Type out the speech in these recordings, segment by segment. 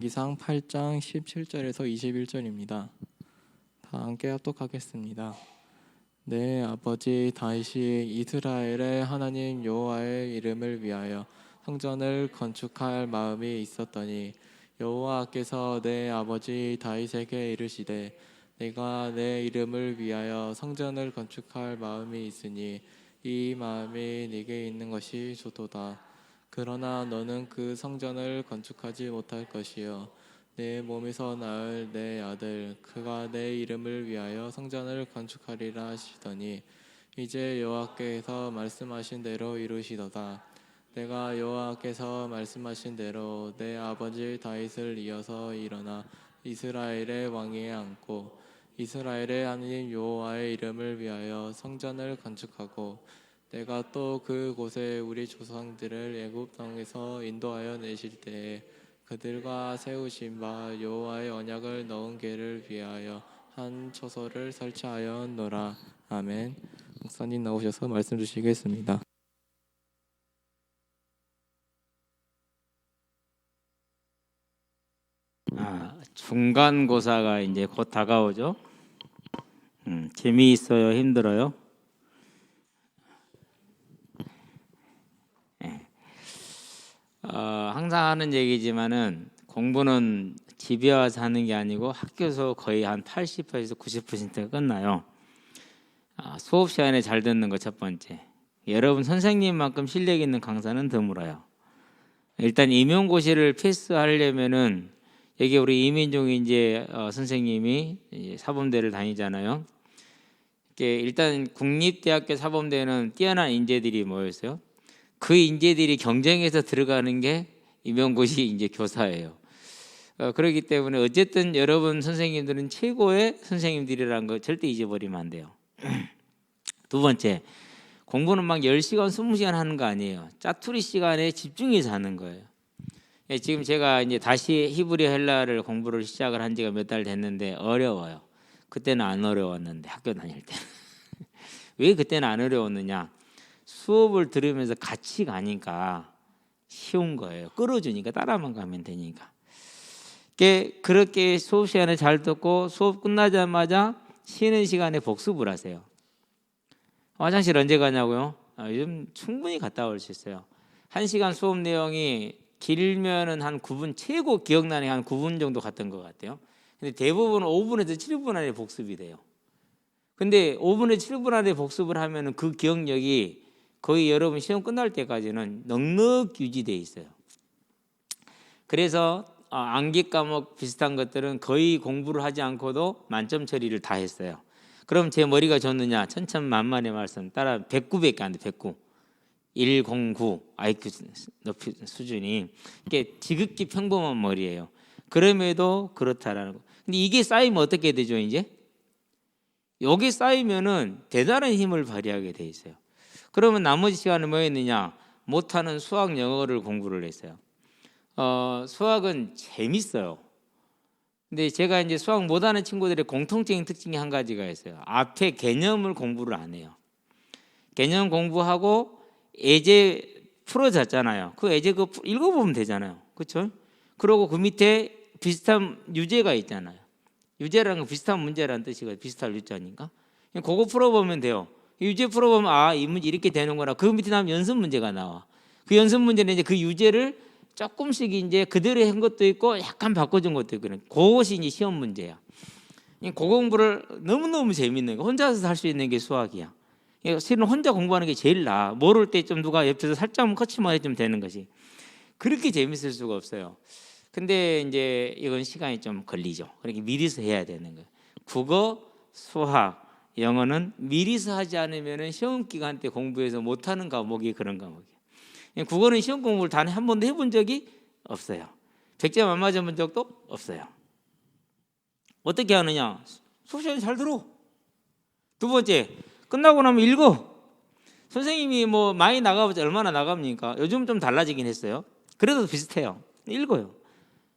기상 8장 17절에서 21절입니다. 다 함께 합독하겠습니다. 내 아버지 다윗이 이스라엘의 하나님 여호와의 이름을 위하여 성전을 건축할 마음이 있었더니 여호와께서 내 아버지 다윗에게 이르시되 내가 내 이름을 위하여 성전을 건축할 마음이 있으니 이 마음이 네게 있는 것이 좋도다. 그러나 너는 그 성전을 건축하지 못할 것이요 내 몸에서 낳을 내 아들 그가 내 이름을 위하여 성전을 건축하리라 하시더니 이제 여호와께서 말씀하신 대로 이루시도다. 내가 여호와께서 말씀하신 대로 내 아버지 다윗을 이어서 일어나 이스라엘의 왕위에 앉고 이스라엘의 하나님 여호와의 이름을 위하여 성전을 건축하고 내가 또 그곳에 우리 조상들을 애굽 땅에서 인도하여 내실 때에 그들과 세우신 바 여호와의 언약을 넣은 궤를 위하여 한 처소를 설치하였노라. 아멘. 목사님 나오셔서 말씀 주시겠습니다. 중간고사가 이제 곧 다가오죠. 재미있어요, 힘들어요? 항상 하는 얘기지만은 공부는 집에 와서 하는 게 아니고 학교에서 거의 한 80%에서 90%가 끝나요. 수업 시간에 잘 듣는 거 첫 번째. 여러분 선생님만큼 실력 있는 강사는 드물어요. 일단 임용고시를 패스하려면은 여기 우리 이민종이 이제 선생님이 이제 사범대를 다니잖아요. 일단 국립대학교 사범대는 뛰어난 인재들이 모였어요. 그 인재들이 경쟁해서 들어가는 게 임용고시 이제 교사예요. 그렇기 때문에 어쨌든 여러분 선생님들은 최고의 선생님들이라는 거 절대 잊어버리면 안 돼요. 두 번째, 공부는 막 10시간, 20시간 하는 거 아니에요. 짜투리 시간에 집중해서 하는 거예요. 지금 제가 이제 다시 히브리 헬라를 공부를 시작을 한 지가 몇 달 됐는데 어려워요. 그때는 안 어려웠는데 학교 다닐 때. 왜 그때는 안 어려웠느냐? 수업을 들으면서 같이 가니까 쉬운 거예요. 끌어주니까 따라만 가면 되니까. 그렇게 수업 시간에 잘 듣고 수업 끝나자마자 쉬는 시간에 복습을 하세요. 화장실 언제 가냐고요? 요즘 충분히 갔다 올 수 있어요. 1시간 수업 내용이 길면은 한 9분, 최고 기억나는 한 9분 정도 갔던 것 같아요. 근데 대부분 5분에서 7분 안에 복습이 돼요. 근데 5분에서 7분 안에 복습을 하면은 그 기억력이 거의 여러분 시험 끝날 때까지는 넉넉 유지돼 있어요. 그래서 암기 과목 비슷한 것들은 거의 공부를 하지 않고도 만점 처리를 다 했어요. 그럼 제 머리가 좋느냐? 천천만만의 말씀 따라 109밖에 안 돼. 109. 109 IQ 높이 수준이 이게 지극히 평범한 머리예요. 그럼에도 그렇다라는 거. 근데 이게 쌓이면 어떻게 되죠? 이제 여기 쌓이면은 대단한 힘을 발휘하게 돼 있어요. 그러면 나머지 시간에 뭐 했느냐? 못하는 수학, 영어를 공부를 했어요. 수학은 재밌어요. 근데 제가 이제 수학 못하는 친구들의 공통적인 특징이 한 가지가 있어요. 앞에 개념을 공부를 안 해요. 개념 공부하고 예제 풀어졌잖아요. 그 예제 읽어보면 되잖아요. 그렇죠? 그리고 그 밑에 비슷한 유제가 있잖아요. 유제라는 건 비슷한 문제라는 뜻이거든요. 비슷할 유자니까. 그거 풀어보면 돼요. 유제 풀어보면 이 문제 이렇게 되는구나. 그 밑에 나면 연습 문제가 나와. 그 연습 문제는 이제 그 유제를 조금씩 이제 그대로 한 것도 있고 약간 바꿔준 것도 있고 그것이 이제 시험 문제야. 그 공부를 너무너무 재밌는 거. 혼자서 할 수 있는 게 수학이야. 실은 혼자 공부하는 게 제일 나아. 모를 때 좀 누가 옆에서 살짝 커치만 해주면 되는 것이. 그렇게 재밌을 수가 없어요. 근데 이제 이건 시간이 좀 걸리죠. 그러니까 미리서 해야 되는 거예요. 국어, 수학, 영어는 미리서 하지 않으면 시험 기간 때 공부해서 못하는 과목이 그런 과목이에요. 국어는 시험 공부를 단 한 번도 해본 적이 없어요. 100점 안 맞아본 적도 없어요. 어떻게 하느냐? 수업 시간에 잘 들어. 두 번째, 끝나고 나면 읽어. 선생님이 뭐 많이 나가보자 얼마나 나갑니까? 요즘 좀 달라지긴 했어요. 그래도 비슷해요. 읽어요.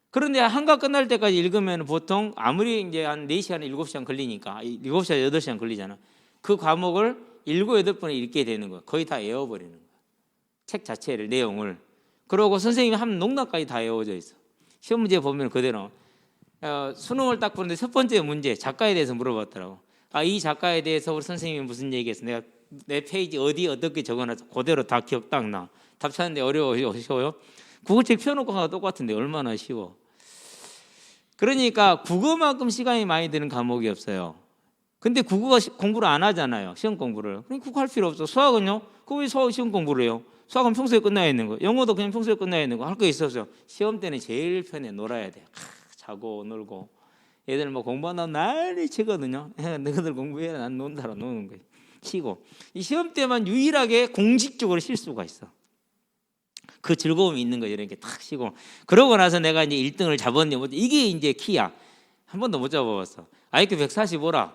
그런데 한과 끝날 때까지 읽으면 보통 아무리 이제 한 4시간, 7시간 걸리니까 7시간, 8시간 걸리잖아. 그 과목을 7, 8번에 읽게 되는 거예요. 거의 다 외워버리는 거예요. 책 자체를, 내용을. 그러고 선생님이 한 농락까지 다 외워져 있어. 시험 문제 보면 그대로 수능을 딱 보는데 첫 번째 문제 작가에 대해서 물어봤더라고. 이 작가에 대해서 우리 선생님이 무슨 얘기했어? 내가 내 페이지 어떻게 적어놨어? 그대로 다 기억 딱 나. 답 찾는데 어려워요? 국어책 펴놓고 하가 똑같은데 얼마나 쉬워. 그러니까 국어만큼 시간이 많이 드는 과목이 없어요. 근데 국어가 공부를 안 하잖아요. 시험 공부를. 그러니까 국어 할 필요 없어. 수학은요? 그거 왜 수학 시험 공부를 해요? 수학은 평소에 끝나야 있는 거. 영어도 그냥 평소에 끝나야 있는 거. 할 거 있었어요. 시험 때는 제일 편해. 놀아야 돼. 자고 놀고. 얘들 뭐 공부한다고 난리 치거든요. 너희들 공부해. 난 논다라 노는 거예요. 치고. 이 시험 때만 유일하게 공식적으로 쉴 수가 있어. 그 즐거움이 있는 거죠. 이렇게 탁 쉬고. 그러고 나서 내가 이제 1등을 잡았는데 이게 이제 키야. 한 번도 못 잡아봤어. IQ 145라.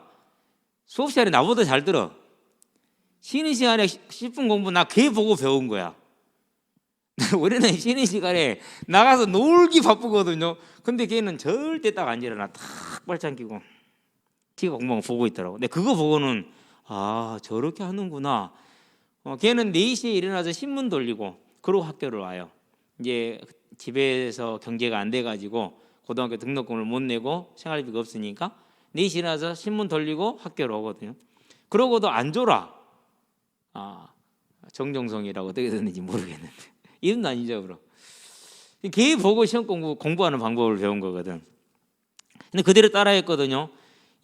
수업 시간에 나보다 잘 들어. 쉬는 시간에 10분 공부 나 걔 보고 배운 거야. 우리는 쉬는 시간에 나가서 놀기 바쁘거든요. 근데 걔는 절대 딱 안 일어나. 탁 발짱 끼고 지가 공부만 보고 있더라고. 근데 그거 보고는 저렇게 하는구나. 걔는 4시에 일어나서 신문 돌리고 그러고 학교를 와요. 이제 집에서 경제가 안 돼가지고 고등학교 등록금을 못 내고 생활비가 없으니까 4시에 일어나서 신문 돌리고 학교로 오거든요. 그러고도 안 졸아. 정정성이라고 어떻게 됐는지 모르겠는데 이름도 안 잊어버려. 걔 보고 시험 공부하는 방법을 배운 거거든. 근데 그대로 따라했거든요.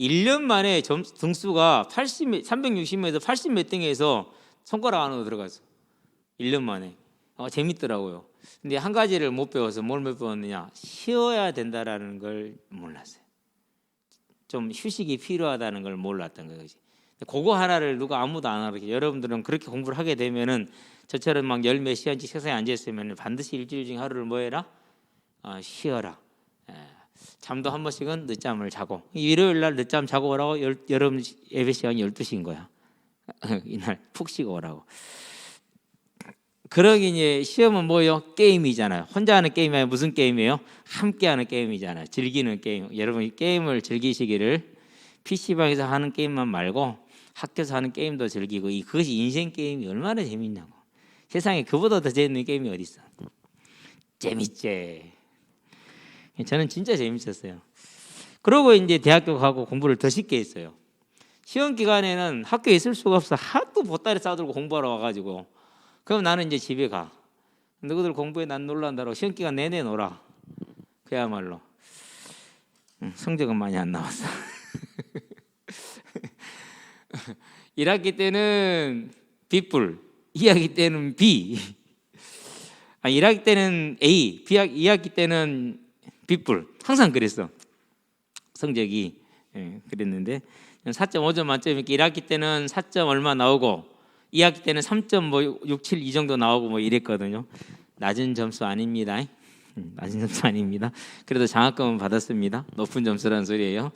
1년 만에 등수가 360에서 80 몇 등에서 손가락 안으로 들어갔어. 1년 만에. 재밌더라고요. 근데 한 가지를 못 배워서 뭘 못 배웠느냐? 쉬어야 된다라는 걸 몰랐어요. 좀 휴식이 필요하다는 걸 몰랐던 거지. 그거 하나를 누가 아무도 안 알아요. 여러분들은 그렇게 공부를 하게 되면은 저처럼 막 10몇 시간씩 세상에 앉아 있으면 반드시 일주일 중에 하루를 뭐 해라? 쉬어라. 잠도 한 번씩은 늦잠을 자고. 일요일 날 늦잠 자고 오라고. 여름 예배 시간이 12시인 거야. 이날 푹 쉬고 오라고. 그러기 이제 시험은 뭐예요? 게임이잖아요. 혼자 하는 게임이 아니라 무슨 게임이에요? 함께 하는 게임이잖아요. 즐기는 게임. 여러분 게임을 즐기시기를 PC방에서 하는 게임만 말고 학교에서 하는 게임도 즐기고 그것이 인생 게임이 얼마나 재밌냐고. 세상에 그보다 더 재밌는 게임이 어디 있어? 재밌지. 저는 진짜 재밌었어요. 그러고 이제 대학교 가고 공부를 더 쉽게 했어요. 시험 기간에는 학교에 있을 수가 없어. 하도 보따리 싸들고 공부하러 와가지고. 그럼 나는 이제 집에 가. 너희들 공부에 난 놀란다고 시험 기간 내내 놀아. 그야말로 성적은 많이 안 나왔어. 1학기 때는 B뿔, 2학기 때는 B, 1학기 때는 A, 2학기 때는 B뿔. 항상 그랬어. 성적이 그랬는데 4.5점 만점이니까 1학기 때는 4점 얼마 나오고 2학기 때는 3.67 이 정도 나오고 뭐 이랬거든요. 낮은 점수 아닙니다. 낮은 점수 아닙니다. 그래도 장학금은 받았습니다. 높은 점수라는 소리예요.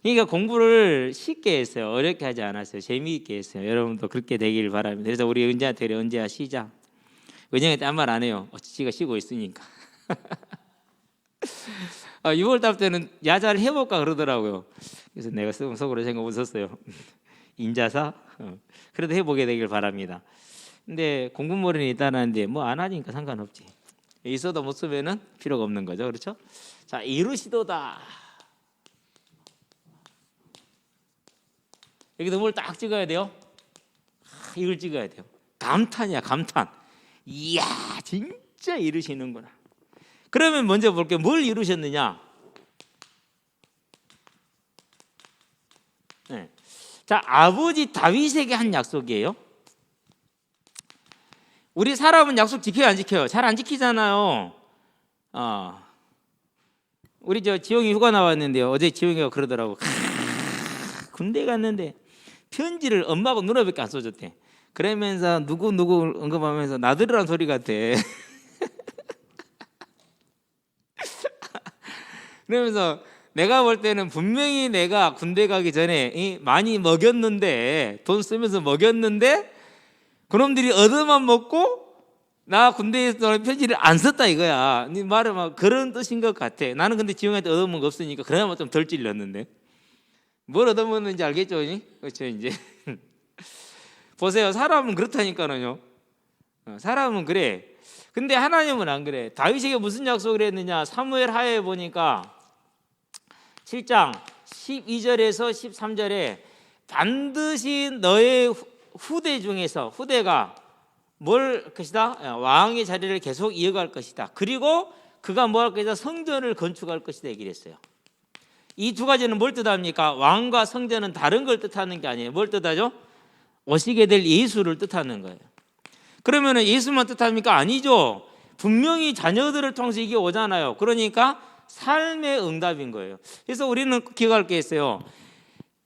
그러니까 공부를 쉽게 했어요. 어렵게 하지 않았어요. 재미있게 했어요. 여러분도 그렇게 되길 바랍니다. 그래서 우리 은지한테 그래, 은지야 쉬자. 은영한테 아무 말 안 해요. 지가 쉬고 있으니까. 6월달 때는 야자를 해볼까 그러더라고요. 그래서 내가 속으로 생각 웃었어요. 인자사? 그래도 해보게 되길 바랍니다. 근데 공부머리는 있다는데 뭐 안 하니까 상관없지. 있어도 못 쓰면은 필요가 없는 거죠. 그렇죠? 자, 이루시도다. 여기도 뭘 딱 찍어야 돼요? 이걸 찍어야 돼요. 감탄이야, 감탄. 이야, 진짜 이루시는구나. 그러면 먼저 볼게요. 뭘 이루셨느냐? 네. 자, 아버지 다윗에게 한 약속이에요. 우리 사람은 약속 지켜요, 안 지켜요? 잘 안 지키잖아요. 우리 지용이 휴가 나왔는데요. 어제 지용이가 그러더라고. 군대 갔는데 편지를 엄마하고 누나밖에 안 써줬대. 그러면서 누구 언급하면서 나들으란 소리 같아. 그러면서 내가 볼 때는 분명히 내가 군대 가기 전에 많이 먹였는데, 돈 쓰면서 먹였는데 그놈들이 얻어만 먹고 나 군대에서 편지를 안 썼다 이거야. 네 말은 막 그런 뜻인 것 같아. 나는 근데 지용이한테 얻어먹은 거 없으니까 그나마 좀 덜 찔렸는데. 뭘 얻어먹는지 알겠죠? 그렇죠, 이제. 보세요. 사람은 그렇다니까요. 사람은 그래. 근데 하나님은 안 그래. 다윗에게 무슨 약속을 했느냐? 사무엘 하에 보니까 7장 12절에서 13절에 반드시 너의 후대 중에서, 후대가 뭘 것이다? 왕의 자리를 계속 이어갈 것이다. 그리고 그가 뭐 할 것이다? 성전을 건축할 것이다 얘기를 했어요. 이 두 가지는 뭘 뜻합니까? 왕과 성전은 다른 걸 뜻하는 게 아니에요. 뭘 뜻하죠? 오시게 될 예수를 뜻하는 거예요. 그러면 예수만 뜻합니까? 아니죠. 분명히 자녀들을 통해서 이게 오잖아요. 그러니까 삶의 응답인 거예요. 그래서 우리는 기억할 게 있어요.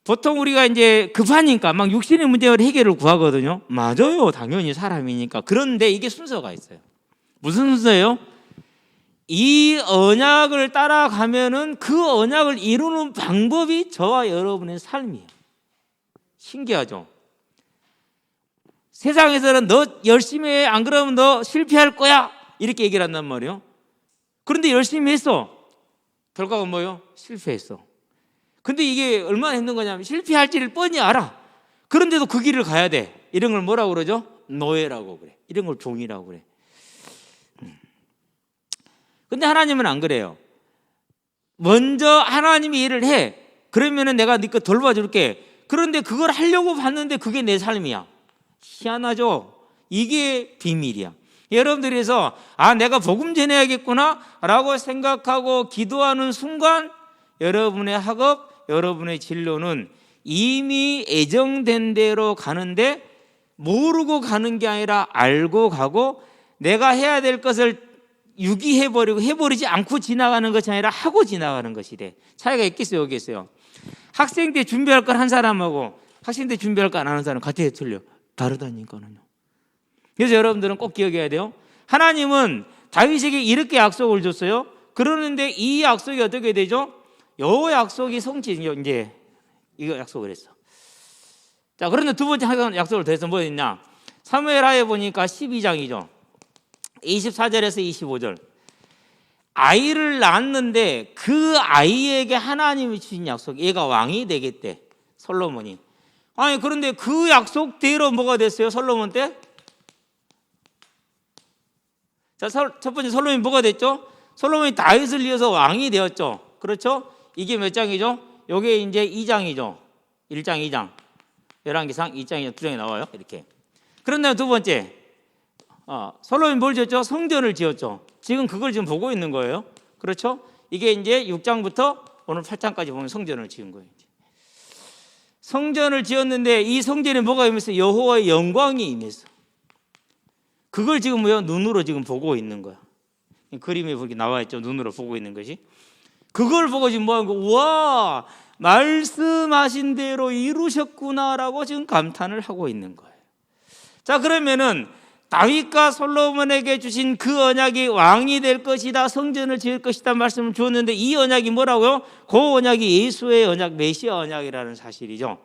보통 우리가 이제 급하니까 막 육신의 문제를 해결을 구하거든요. 맞아요. 당연히 사람이니까. 그런데 이게 순서가 있어요. 무슨 순서예요? 이 언약을 따라가면은 그 언약을 이루는 방법이 저와 여러분의 삶이에요. 신기하죠? 세상에서는 너 열심히 해, 안 그러면 너 실패할 거야, 이렇게 얘기를 한단 말이에요. 그런데 열심히 했어. 결과가 뭐예요? 실패했어. 근데 이게 얼마나 힘든 거냐면 실패할지를 뻔히 알아. 그런데도 그 길을 가야 돼. 이런 걸 뭐라고 그러죠? 노예라고 그래. 이런 걸 종이라고 그래. 근데 하나님은 안 그래요. 먼저 하나님이 일을 해. 그러면은 내가 네 거 돌봐줄게. 그런데 그걸 하려고 봤는데 그게 내 삶이야. 희한하죠? 이게 비밀이야. 여러분들이 그래서 내가 복음 전해야겠구나 라고 생각하고 기도하는 순간 여러분의 학업, 여러분의 진로는 이미 예정된 대로 가는데 모르고 가는 게 아니라 알고 가고, 내가 해야 될 것을 유기해버리고 해버리지 않고 지나가는 것이 아니라 하고 지나가는 것이 돼. 차이가 있겠어요, 없겠어요? 학생 때 준비할 걸 한 사람하고 학생 때 준비할 걸 안 하는 사람 같아요, 틀려? 다르다니까요. 그래서 여러분들은 꼭 기억해야 돼요. 하나님은 다윗에게 이렇게 약속을 줬어요. 그러는데 이 약속이 어떻게 되죠? 요 약속이 성취, 이제 이거 약속을 했어. 자, 그런데 두 번째 약속을 더 해서 뭐였냐? 사무엘하에 보니까 12장이죠. 24절에서 25절. 아이를 낳았는데 그 아이에게 하나님이 주신 약속, 얘가 왕이 되겠대, 솔로몬이. 아니 그런데 그 약속대로 뭐가 됐어요? 솔로몬 때? 자, 첫 번째 솔로몬이 뭐가 됐죠? 솔로몬이 다윗을 이어서 왕이 되었죠. 그렇죠? 이게 몇 장이죠? 요게 이제 2장이죠. 1장, 2장. 열왕기상 2장이 두 장이 나와요. 이렇게. 그런데 두 번째, 솔로몬이 뭘 지었죠? 성전을 지었죠. 지금 그걸 지금 보고 있는 거예요. 그렇죠? 이게 이제 6장부터 오늘 8장까지 보면 성전을 지은 거예요. 성전을 지었는데 이 성전에 뭐가 임했어요? 여호와의 영광이 임했어. 그걸 지금 뭐야? 눈으로 지금 보고 있는 거야. 그림에 그렇게 나와 있죠. 눈으로 보고 있는 것이. 그걸 보고 지금 뭐 하는 거? 와, 말씀하신 대로 이루셨구나라고 지금 감탄을 하고 있는 거예요. 자, 그러면은 다윗과 솔로몬에게 주신 그 언약이 왕이 될 것이다, 성전을 지을 것이다 말씀을 주었는데 이 언약이 뭐라고요? 그 언약이 예수의 언약, 메시아 언약이라는 사실이죠.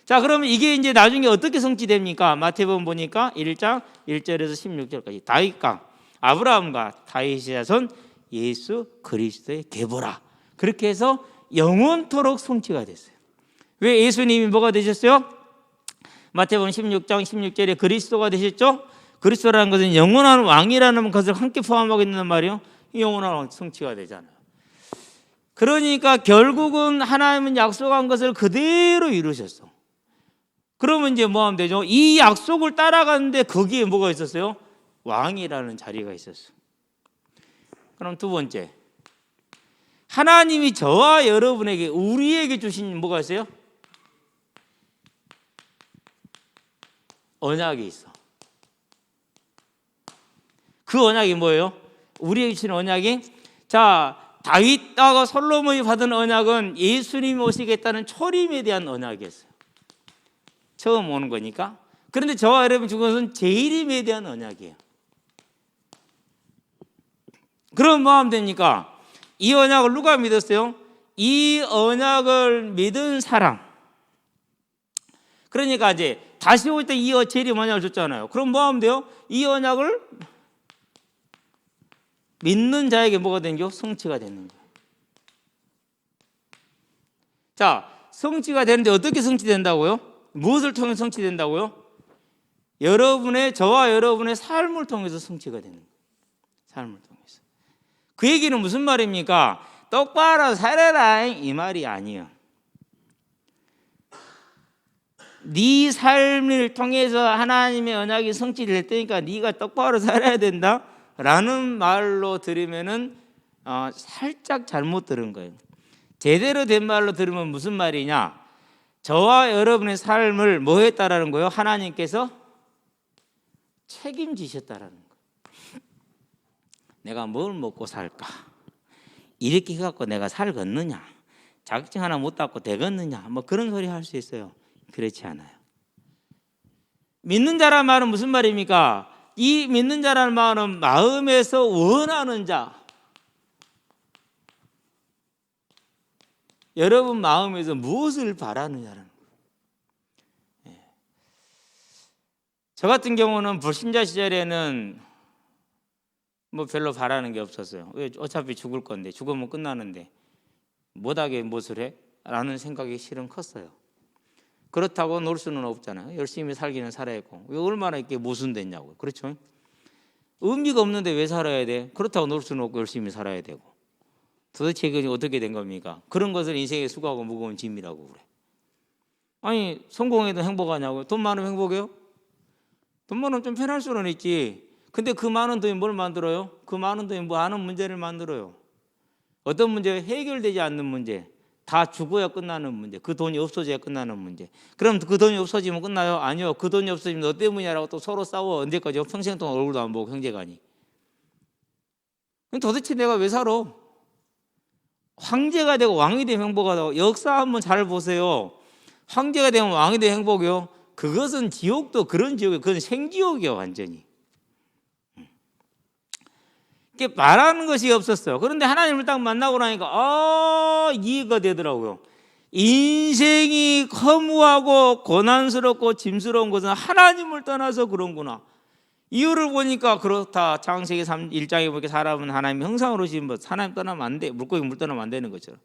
자, 그러면 이게 이제 나중에 어떻게 성취됩니까? 마태복음 보니까 1장 1절에서 16절까지 다윗과 아브라함과 다윗의 자손 예수 그리스도의 계보라. 그렇게 해서 영원토록 성취가 됐어요. 왜 예수님이 뭐가 되셨어요? 마태복음 16장 16절에 그리스도가 되셨죠? 그리스도라는 것은 영원한 왕이라는 것을 함께 포함하고 있는 말이에요. 영원한 왕 성취가 되잖아요. 그러니까 결국은 하나님은 약속한 것을 그대로 이루셨어. 그러면 이제 뭐 하면 되죠? 이 약속을 따라가는데 거기에 뭐가 있었어요? 왕이라는 자리가 있었어. 그럼 두 번째, 하나님이 저와 여러분에게, 우리에게 주신 뭐가 있어요? 언약이 있어. 그 언약이 뭐예요? 우리에게 주신 언약이, 자, 다윗하고 솔로몬이 받은 언약은 예수님이 오시겠다는 초림에 대한 언약이었어요. 처음 오는 거니까. 그런데 저와 여러분 준 것은 재림에 대한 언약이에요. 그럼 뭐 하면 됩니까? 이 언약을 누가 믿었어요? 이 언약을 믿은 사람. 그러니까 이제 다시 올 때 이 재림 언약을 줬잖아요. 그럼 뭐 하면 돼요? 이 언약을 믿는 자에게 뭐가 되는 거요? 성취가 되는 거예요. 자, 성취가 되는데 어떻게 성취된다고요? 무엇을 통해 성취된다고요? 저와 여러분의 삶을 통해서 성취가 되는 거예요. 삶을 통해서. 그 얘기는 무슨 말입니까? 똑바로 살아라 이 말이 아니에요. 네 삶을 통해서 하나님의 언약이 성취될 테니까 네가 똑바로 살아야 된다 라는 말로 들으면은 살짝 잘못 들은 거예요. 제대로 된 말로 들으면 무슨 말이냐? 저와 여러분의 삶을 뭐 했다라는 거예요? 하나님께서 책임지셨다라는 거예요. 내가 뭘 먹고 살까? 이렇게 해갖고 내가 살겠느냐? 자격증 하나 못 땄고 되겠느냐? 뭐 그런 소리 할 수 있어요. 그렇지 않아요. 믿는 자란 말은 무슨 말입니까? 이 믿는 자라는 말은 마음에서 원하는 자. 여러분 마음에서 무엇을 바라느냐는 거예요. 저 같은 경우는 불신자 시절에는 뭐 별로 바라는 게 없었어요. 왜? 어차피 죽을 건데, 죽으면 끝나는데 못하게 무엇을 해? 라는 생각이 실은 컸어요. 그렇다고 놀 수는 없잖아요. 열심히 살기는 살아야고. 왜 얼마나 이렇게 모순됐냐고요. 그렇죠? 의미가 없는데 왜 살아야 돼? 그렇다고 놀 수는 없고 열심히 살아야 되고. 도대체 이게 어떻게 된 겁니까? 그런 것을 인생의 수고하고 무거운 짐이라고 그래. 아니 성공해도 행복하냐고요? 돈 많으면 행복해요? 돈 많으면 좀 편할 수는 있지. 근데 그 많은 돈이 뭘 만들어요? 그 많은 돈이 뭐 아는 문제를 만들어요. 어떤 문제? 해결되지 않는 문제. 다 죽어야 끝나는 문제. 그 돈이 없어져야 끝나는 문제. 그럼 그 돈이 없어지면 끝나요? 아니요. 그 돈이 없어지면 너 때문이라고 또 서로 싸워. 언제까지요? 평생 동안 얼굴도 안 보고 형제간이. 도대체 내가 왜 살아? 황제가 되고 왕이 되면 행복하다고. 역사 한번 잘 보세요. 황제가 되면 왕이 되면 행복이요. 그것은 지옥도 그런 지옥이에요. 그건 생지옥이요 완전히. 이렇게 말하는 것이 없었어요. 그런데 하나님을 딱 만나고 나니까 이해가 되더라고요. 인생이 허무하고 고난스럽고 짐스러운 것은 하나님을 떠나서 그런구나. 이유를 보니까 그렇다. 창세기 1장에 보니까 사람은 하나님의 형상으로 지은 것. 하나님 떠나면 안 돼. 물고기 물 떠나면 안 되는 것처럼.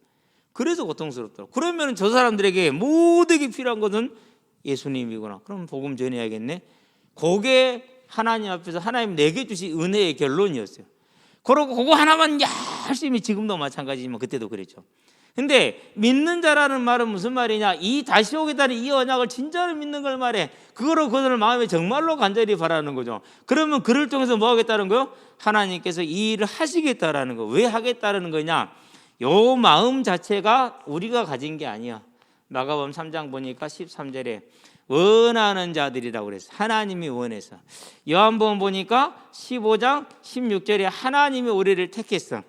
그래서 고통스럽더라고요. 그러면 저 사람들에게 모두에게 필요한 것은 예수님이구나. 그럼 복음 전해야겠네. 그게 하나님 앞에서 하나님 내게 주신 은혜의 결론이었어요. 그러고 그거 하나만 열심히, 지금도 마찬가지지만 그때도 그랬죠. 근데 믿는 자라는 말은 무슨 말이냐? 이 다시 오겠다는 이 언약을 진짜로 믿는 걸 말해. 그거로 그들을 마음에 정말로 간절히 바라는 거죠. 그러면 그를 통해서 뭐 하겠다는 거요? 하나님께서 이 일을 하시겠다라는 거. 왜 하겠다는 거냐? 요 마음 자체가 우리가 가진 게 아니야. 마가복음 3장 보니까 13절에 원하는 자들이라고 그랬어요. 하나님이 원해서. 요한복음 보니까 15장 16절에 하나님이 우리를 택했어.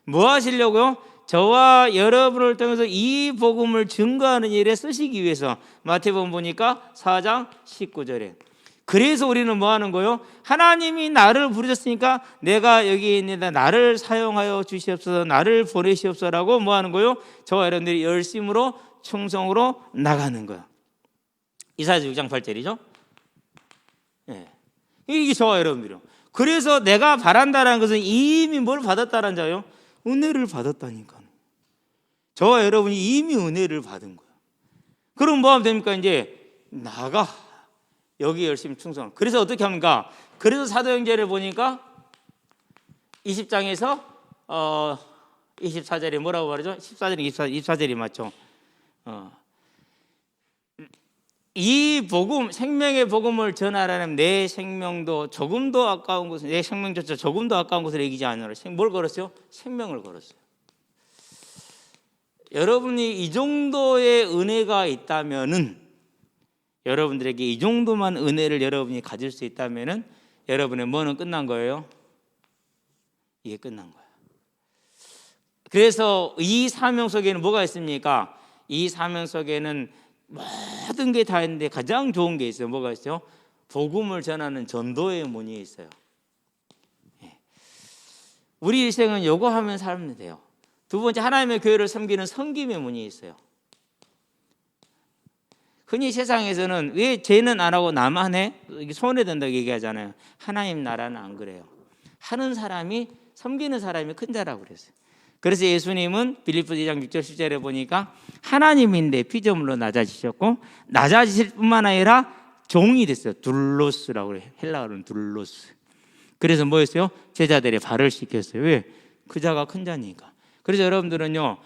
뭐 하시려고요? 저와 여러분을 통해서 이 복음을 증거하는 일에 쓰시기 위해서. 마태복음 보니까 4장 19절에. 그래서 우리는 뭐 하는 거예요? 하나님이 나를 부르셨으니까 내가 여기 있는데 나를 사용하여 주시옵소서, 나를 보내시옵소서라고 뭐 하는 거예요? 저와 여러분들이 열심으로 충성으로 나가는 거예요. 이사야서 6장 8절이죠. 예. 이게 저와 여러분들이요. 그래서 내가 바란다는 것은 이미 뭘 받았다는 자요? 은혜를 받았다니까. 저와 여러분이 이미 은혜를 받은 거예요. 그럼 뭐 하면 됩니까? 이제 나가. 여기 열심히 충성. 그래서 어떻게 합니까? 그래서 사도행전을 보니까 20장에서 24절에 뭐라고 말하죠? 14절이 24절이 맞죠? 이 복음, 생명의 복음을 전하라는 내 생명도 조금도 아까운 것은, 내 생명조차 조금도 아까운 것을 이기지 않으라. 뭘 걸었어요? 생명을 걸었어요. 여러분이 이 정도의 은혜가 있다면은, 여러분들에게 이 정도만 은혜를 여러분이 가질 수 있다면은 여러분의 뭐는 끝난 거예요? 이게 끝난 거예요. 그래서 이 사명 속에는 뭐가 있습니까? 이 사명 속에는 모든 게 다 있는데 가장 좋은 게 있어요. 뭐가 있어요? 복음을 전하는 전도의 문이 있어요. 우리 일생은 요거 하면 살면 돼요. 두 번째, 하나님의 교회를 섬기는 섬김의 문이 있어요. 흔히 세상에서는 왜 쟤는 안 하고 나만 해? 손해된다고 얘기하잖아요. 하나님 나라는 안 그래요. 하는 사람이, 섬기는 사람이 큰 자라고 그랬어요. 그래서 예수님은 빌립보 2장 6절 10절에 보니까 하나님인데 피조물로 낮아지셨고, 낮아지실 뿐만 아니라 종이 됐어요. 둘로스라고 그래요. 헬라어로는 둘로스. 그래서 뭐였어요? 제자들의 발을 씻겼어요. 왜? 그 자가 큰 자니까. 그래서 여러분들은요,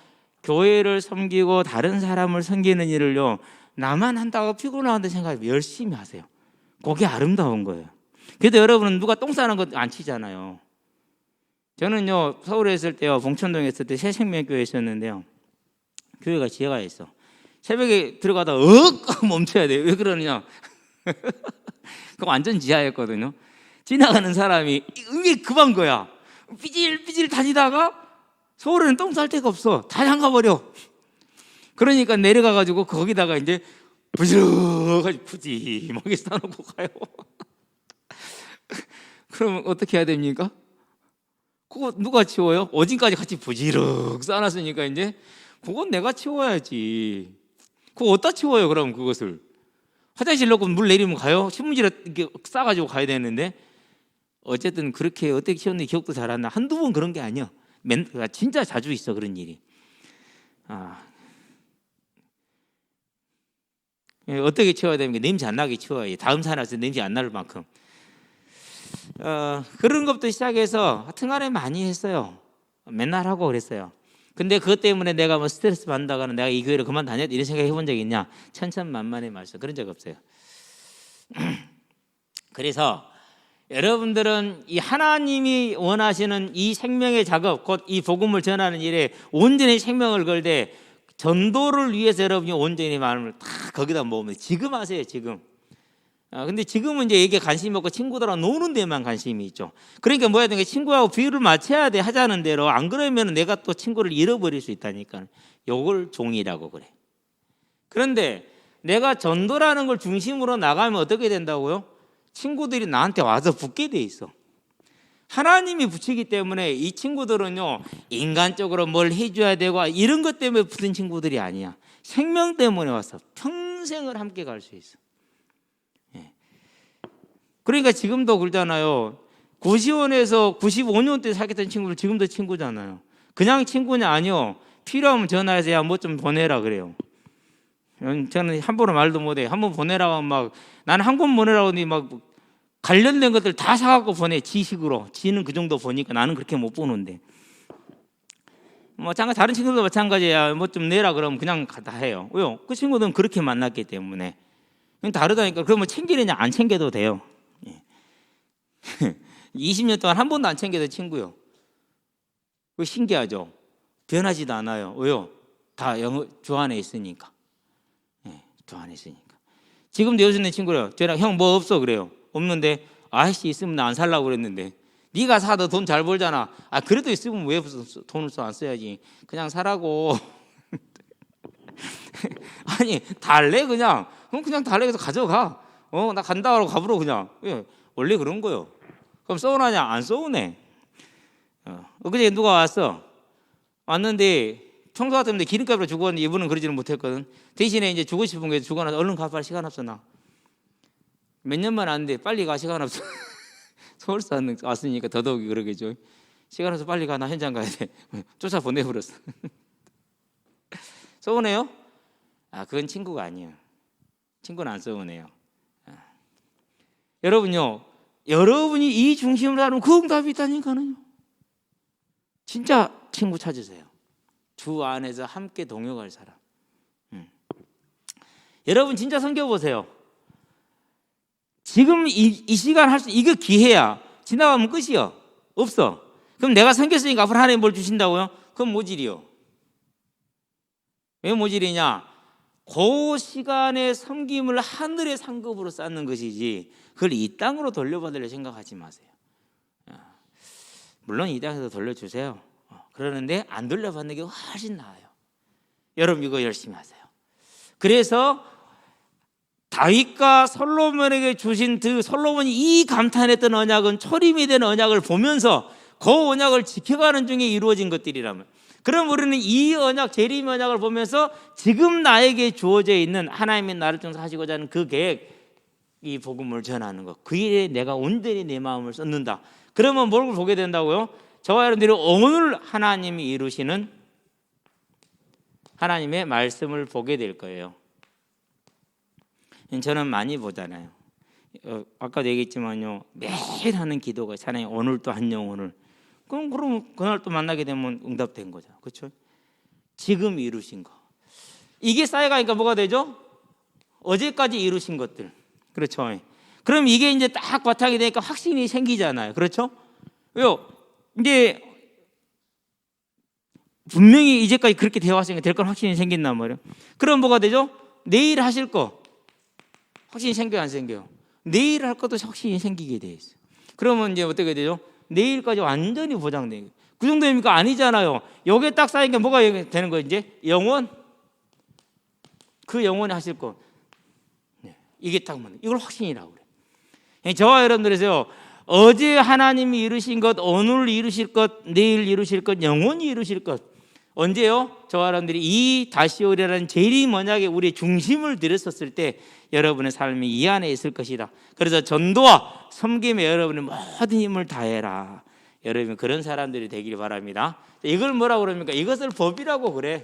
교회를 섬기고 다른 사람을 섬기는 일을요, 나만 한다고 피곤하다는 생각하면 열심히 하세요. 그게 아름다운 거예요. 그래도 여러분은 누가 똥 싸는 거 안 치잖아요. 저는요, 서울에 있을 때요, 봉천동에 있을 때 새생명교회에 있었는데요, 교회가 지하에 있어. 새벽에 들어가다 멈춰야 돼요. 왜 그러느냐? 그거 완전 지하였거든요. 지나가는 사람이 이게 급한 거야. 삐질삐질 다니다가 서울에는 똥 쌀 데가 없어. 다 잠가버려. 그러니까 내려가가지고 거기다가 이제 부지런하게 푸짐하게 싸놓고 가요. 그러면 어떻게 해야 됩니까? 그거 누가 치워요? 어진까지 같이 부지럭 싸놨으니까 이제 그건 내가 치워야지. 그거 어디다 치워요? 그럼 그것을 화장실 넣고 물 내리면 가요? 신문지에 이렇게 싸가지고 가야 되는데 어쨌든 그렇게 어떻게 치웠는지 기억도 잘 안 나. 한두 번 그런 게 아니야. 진짜 자주 있어 그런 일이. 어떻게 치워야 되는 게 냄새 안 나게 치워야지. 다음 사람한테 냄새 안 날 만큼. 그런 것부터 시작해서 하여튼간에 많이 했어요. 맨날 하고 그랬어요. 근데 그것 때문에 내가 뭐 스트레스 받는다거나 내가 이 교회를 그만 다녔다 이런 생각 해본 적 있냐? 천천만만의 말씀. 그런 적 없어요. 그래서 여러분들은 이 하나님이 원하시는 이 생명의 작업, 곧 이 복음을 전하는 일에 온전히 생명을 걸되 전도를 위해서 여러분이 온전히 마음을 다 거기다 모으면 지금 하세요. 지금. 근데 지금은 이제 이게 관심이 없고 친구들하고 노는 데만 관심이 있죠. 그러니까 뭐야 되는 게 친구하고 비율을 맞춰야 돼. 하자는 대로. 안 그러면 내가 또 친구를 잃어버릴 수 있다니까. 요걸 종이라고 그래. 그런데 내가 전도라는 걸 중심으로 나가면 어떻게 된다고요? 친구들이 나한테 와서 붙게 돼 있어. 하나님이 붙이기 때문에 이 친구들은요, 인간적으로 뭘 해줘야 되고 이런 것 때문에 붙은 친구들이 아니야. 생명 때문에 와서 평생을 함께 갈 수 있어. 그러니까 지금도 그러잖아요. 고시원에서 95년 때 사귀었던 친구들 지금도 친구잖아요. 그냥 친구냐? 아니요. 필요하면 전화해서 야, 뭐 좀 보내라 그래요. 저는 함부로 말도 못해. 한번 보내라고 하면 막 나는 한 권 보내라고 하니 막 관련된 것들 다 사갖고 보내. 지식으로. 지는 그 정도 보니까 나는 그렇게 못 보는데. 뭐 다른 친구들도 마찬가지야. 뭐 좀 내라 그러면 그냥 다 해요. 왜요? 그 친구들은 그렇게 만났기 때문에. 다르다니까. 그러면 챙기느냐? 안 챙겨도 돼요. 20년 동안 한 번도 안 챙겨도 친구요. 그거 신기하죠? 변하지도 않아요. 왜요? 다 주 안에 있으니까. 주 안에 있으니까. 지금도 여수 있는 친구요. 저랑 형 뭐 없어 그래요. 없는데 아저씨 있으면 나 안 살라고 그랬는데 네가 사. 너 돈 잘 벌잖아. 그래도 있으면 왜 돈을 안 써야지. 그냥 사라고. 아니 달래 그냥. 그냥 달래서 가져가. 나 간다 하고 가버려 그냥. 원래 그런 거요. 그럼 서운하냐? 안 서운해. 그제 누가 왔는데 청소 같은데 기름값으로 주고 왔는데 이분은 그러지는 못했거든. 대신에 이제 주고 싶은 게 주고 나서 얼른 가. 빨리 시간 없어 나. 몇 년만 왔는데 빨리 가. 시간 없어. 서울서 왔으니까 더더욱이 그러겠죠. 시간 없어 빨리 가. 나 현장 가야 돼. 쫓아 보내버렸어. 서운해요? 그건 친구가 아니에요. 친구는 안 서운해요. 여러분요, 여러분이 이 중심으로 하면 그 응답이 있다니까요. 진짜 친구 찾으세요. 주 안에서 함께 동역할 사람. 여러분 진짜 섬겨보세요. 지금 이 시간 할 수, 이거 기회야. 지나가면 끝이요. 없어. 그럼 내가 섬겼으니까 앞으로 하나님 뭘 주신다고요? 그건 모질이요. 왜 모질이냐? 그 시간에 섬김을 하늘의 상급으로 쌓는 것이지 그걸 이 땅으로 돌려받으려 생각하지 마세요. 물론 이 땅에서 돌려주세요. 그러는데 안 돌려받는 게 훨씬 나아요. 여러분 이거 열심히 하세요. 그래서 다윗과 솔로몬에게 주신 그 솔로몬이 이 감탄했던 언약은 초림이 된 언약을 보면서 그 언약을 지켜가는 중에 이루어진 것들이라면, 그럼 우리는 이 언약, 재림 언약을 보면서 지금 나에게 주어져 있는 하나님의 나를 통해서 하시고자 하는 그 계획, 이 복음을 전하는 것, 그 일에 내가 온전히 내 마음을 쏟는다. 그러면 뭘 보게 된다고요? 저와 여러분들이 오늘 하나님이 이루시는 하나님의 말씀을 보게 될 거예요. 저는 많이 보잖아요. 아까도 얘기했지만요, 매일 하는 기도가 하나님 오늘 또 한 영혼을, 그럼 그날 또 만나게 되면 응답된 거죠. 그렇죠? 지금 이루신 거, 이게 쌓여가니까 뭐가 되죠? 어제까지 이루신 것들. 그렇죠? 그럼 이게 이제 딱 바탕이 되니까 확신이 생기잖아요. 그렇죠? 왜요? 이제 분명히 이제까지 그렇게 되어 왔으니까 될 건 확신이 생긴단 말이에요. 그럼 뭐가 되죠? 내일 하실 거 확신이 생겨요, 안 생겨요? 내일 할 것도 확신이 생기게 돼 있어요. 그러면 이제 어떻게 되죠? 내일까지 완전히 보장된 거예요. 그 정도입니까? 아니잖아요. 여기에 딱 쌓이니까 뭐가 되는 거예요? 이제 영원, 그 영원히 하실 거, 이게 딱 맞는, 이걸 확신이라고 그래요. 저와 여러분들에서요, 어제 하나님이 이루신 것, 오늘 이루실 것, 내일 이루실 것, 영원히 이루실 것, 언제요? 저와 여러분들이 이 다시 오리라는 재림 언약에 우리의 중심을 들였었을 때 여러분의 삶이 이 안에 있을 것이다. 그래서 전도와 섬김에 여러분의 모든 힘을 다해라. 여러분 그런 사람들이 되길 바랍니다. 이걸 뭐라고 그럽니까? 이것을 법이라고 그래.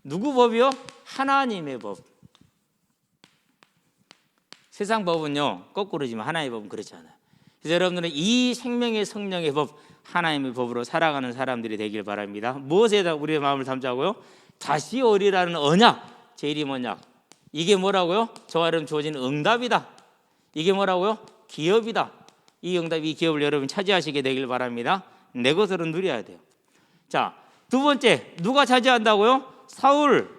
누구 법이요? 하나님의 법. 세상 법은요 거꾸로지만 하나님의 법은 그렇지 않아요. 그래서 여러분들은 이 생명의 성령의 법, 하나님의 법으로 살아가는 사람들이 되길 바랍니다. 무엇에다 우리의 마음을 담자고요? 다시 오리라는 언약, 재림 언약. 이게 뭐라고요? 저와 여러분 주어진 응답이다. 이게 뭐라고요? 기업이다. 이 응답, 이 기업을 여러분 차지하시게 되길 바랍니다. 내 것으로 누려야 돼요. 자, 두 번째, 누가 차지한다고요? 사울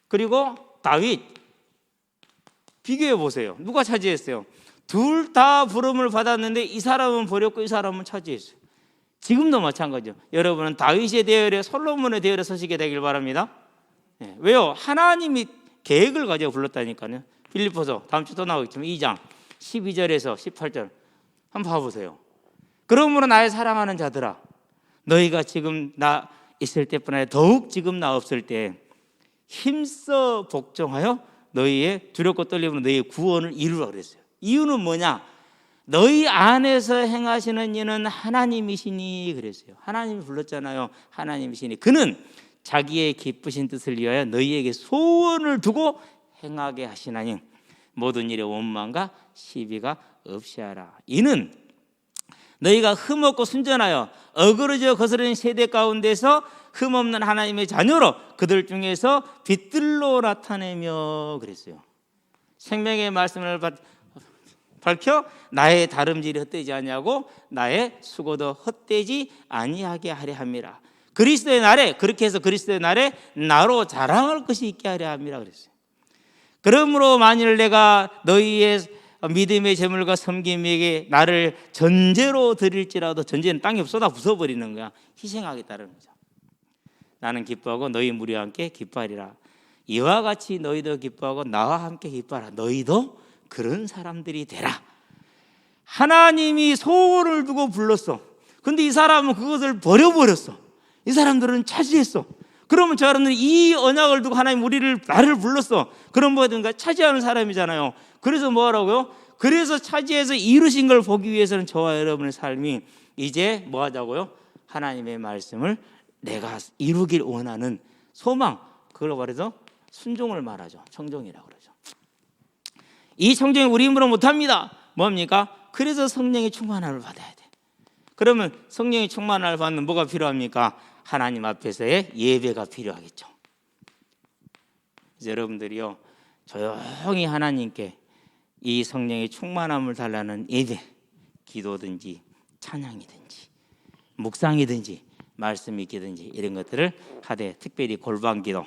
그리고 다윗. 비교해 보세요. 누가 차지했어요? 둘 다 부름을 받았는데 이 사람은 버렸고 이 사람은 차지했어요. 지금도 마찬가지죠. 여러분은 다윗의 대열에, 솔로몬의 대열에 서시게 되길 바랍니다. 왜요? 하나님이 계획을 가지고 불렀다니까요. 빌립보서 다음 주 또 나오겠지만 2장 12절에서 18절 한번 봐보세요. 그러므로 나의 사랑하는 자들아, 너희가 지금 나 있을 때뿐 아니라 더욱 지금 나 없을 때 힘써 복종하여 너희의 두렵고 떨림으로 너희의 구원을 이루라 그랬어요. 이유는 뭐냐? 너희 안에서 행하시는 이는 하나님이시니 그랬어요. 하나님이 불렀잖아요. 하나님이시니 그는 자기의 기쁘신 뜻을 위하여 너희에게 소원을 두고 행하게 하시나니 모든 일에 원망과 시비가 없이 하라. 이는 너희가 흠없고 순전하여 어그러져 거스르는 세대 가운데서 흠없는 하나님의 자녀로 그들 중에서 빛들로 나타내며 그랬어요. 생명의 말씀을 밝혀 나의 다름질이 헛되지 아니하고 나의 수고도 헛되지 아니하게 하려 함이라. 그리스도의 날에, 그렇게 해서 그리스도의 날에 나로 자랑할 것이 있게 하려 함이라 그랬어요. 그러므로 만일 내가 너희의 믿음의 제물과 섬김에게 나를 전제로 드릴지라도, 전제는 땅에 쏟아 부숴버리는 거야. 희생하겠다는 거죠. 나는 기뻐하고 너희 무리와 함께 기뻐하리라. 이와 같이 너희도 기뻐하고 나와 함께 기뻐하라. 너희도 그런 사람들이 되라. 하나님이 소원을 두고 불렀어. 근데 이 사람은 그것을 버려버렸어. 이 사람들은 차지했어. 그러면 저 여러분들이 이 언약을 두고 하나님 나를 불렀어. 그럼 뭐든가 차지하는 사람이잖아요. 그래서 뭐 하라고요? 그래서 차지해서 이루신 걸 보기 위해서는 저와 여러분의 삶이 이제 뭐 하자고요? 하나님의 말씀을 내가 이루길 원하는 소망, 그걸 말해서 순종을 말하죠. 청종이라고 그러죠. 이 청종이 우리 힘으로 못합니다. 뭡니까? 그래서 성령의 충만함을 받아야 돼. 그러면 성령의 충만함을 받는 뭐가 필요합니까? 하나님 앞에서의 예배가 필요하겠죠. 그래서 여러분들이요, 조용히 하나님께 이 성령의 충만함을 달라는 예배, 기도든지 찬양이든지 묵상이든지 말씀 읽기든지 이런 것들을 하되, 특별히 골방기도,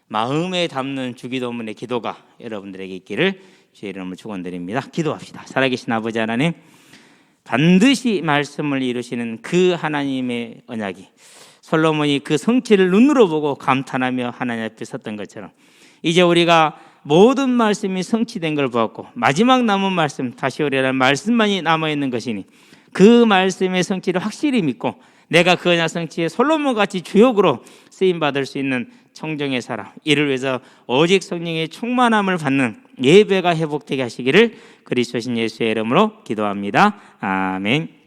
마음에 담는 주기도문의 기도가 여러분들에게 있기를 주의 이름으로 축원드립니다. 기도합시다. 살아계신 아버지 하나님, 반드시 말씀을 이루시는 그 하나님의 언약이, 솔로몬이 그 성취를 눈으로 보고 감탄하며 하나님 앞에 섰던 것처럼 이제 우리가 모든 말씀이 성취된 걸 보았고 마지막 남은 말씀, 다시 오리라는 말씀만이 남아있는 것이니 그 말씀의 성취를 확실히 믿고 내가 그 언약 성취에 솔로몬같이 주역으로 쓰임받을 수 있는 청정의 사람, 이를 위해서 오직 성령의 충만함을 받는 예배가 회복되게 하시기를 그리스도신 예수의 이름으로 기도합니다. 아멘.